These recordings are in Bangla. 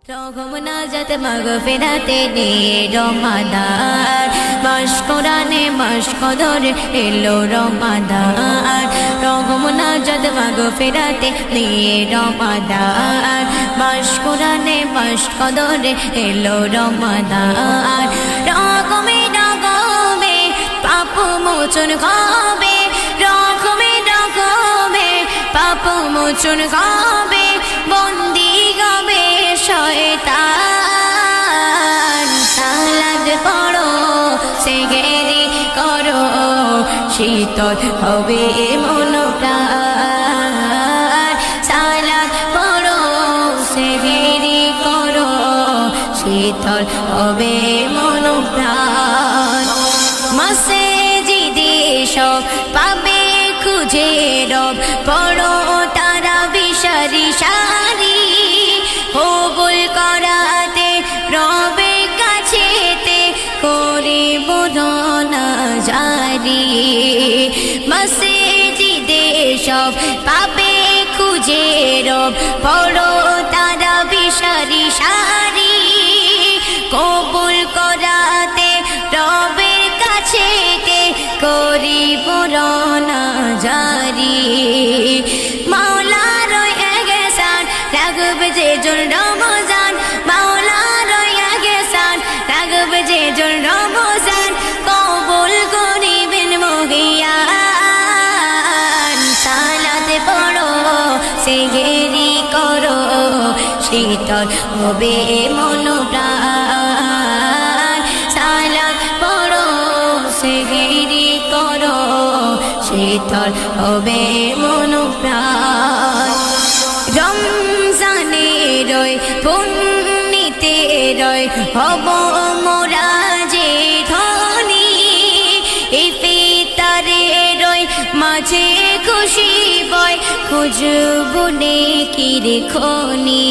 রঘুনাজাত মাগফিরাতে নে রমাদান মাস কোরআনে মাস কদর এলো রমাদান রঘুনাজাত মাগফিরাতে নে রমাদান মাস কোরআনে মাস কদর এলো রমাদান রকমে রকমে পাপ মোচন হবে রকমে রকমে পাপ মোচন হবে বন্দি গবে শয়তান সালাত পড়ো সেগেরি করো শীতল হবে মন প্রাণ সালাত পড়ো সেগেরি করো শীতল হবে মন প্রাণ মসজিদে সব পাবে খুঁজে রব পড়ো তারা বিশারি সারি কবুল করাতে রবে কাছেতে করিব না জারি মসজিদে সব পাবে খুঁজে রব পড়ো তারা বিশারি সারি কবুল করাতে রবে কাছেতে করিব না জারি মাওলার এহসান রাগবে যে জন রমজান মাওলার এহসান রাগবে যে জন রমজান কবুল করিবেন মহিয়ান সালাত পড়ো সেগেরি করো শীতল হবে মন প্রাণ সালাত পড়ো সেগেরি করো শীতল হবে মন প্রাণ রমজানের পুণ্যিতে রয় হব মোরা যে ধনী ইফতারে রয় মাঝে খুশি বয় খুঁজব নেকির খনি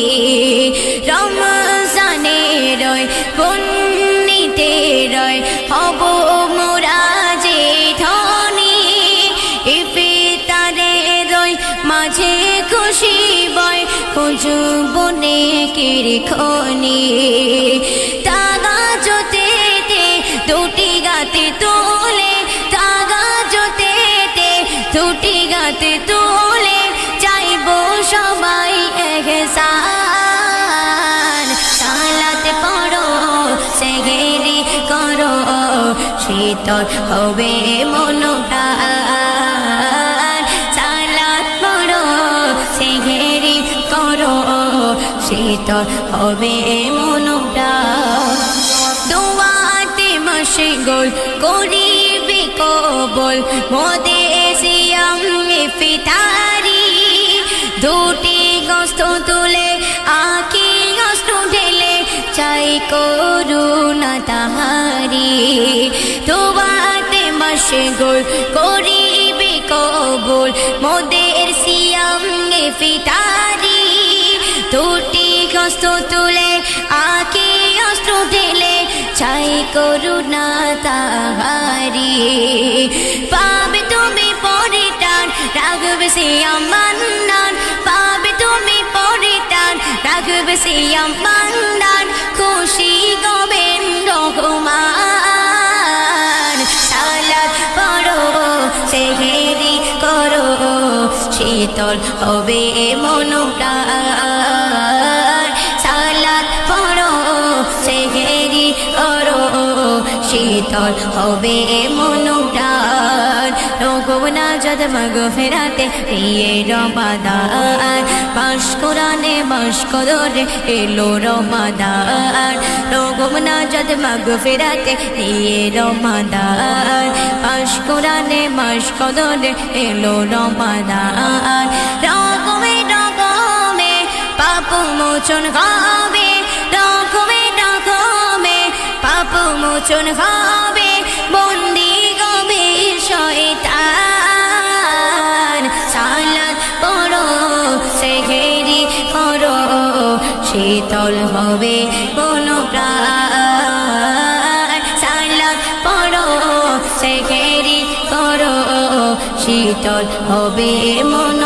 রমজানের রয় পুণ্যিতে রয় হব মোরা যে ধনী ইফতারে রয় মাঝে খুশি বয় খুঁজব নেকির খনি তাগা জোতেতে দুটি গাতে তোলে তাগা জোতেতে দুটি গাতে তোলে চাইব সবাই এহসান সালাত পড়ো সেগেরি করো শীতল হবে মন প্রাণ সালাত পড়ো সেগেরি করো শীতল হবে মন প্রাণ দোয়াতে মশগুল করিবে কবুল মোদের সিয়াম ইফতারি দুটি গোস্ত তুলে আঁকি গোস্ত ঢেলে চাই করুণা তাহারি দোয়াতে মশগুল করিবে কবুল মোদের সিয়াম ইফতারি দুটি গোস্ত তুলে আঁকি গোস্ত ঢেলে চাই করুণা তাহারি পাবে তুমি পরিটান রাগবে সিয়াম মান্নান পাবে তুমি পরিটান রাগবে সিয়াম মান্নান খুশি গবেন রহমান সালাত পড়ো সেহেরি করো শীতল হবে মন প্রাণ সালাত পড়ো সেহেরি করো শীতল হবে মন প্রাণ রঘুনাজাত মাগফিরাতে নিয়ে রমাদান মাস কোরআনে মাস কদর এলো রমাদান রঘুনাজাত মাগফিরাতে নিয়ে রমাদান মাস কোরআনে মাস কদর এলো রমাদান রকমে রকমে পাপ মোচন হবে রকমে রকমে পাপ মোচন হবে বন্দি গবে শয়তান সালাত পড়ো সেগেরি করো শীতল হবে মন প্রাণ সালাত পড়ো সেগেরি করো শীতল হবে মন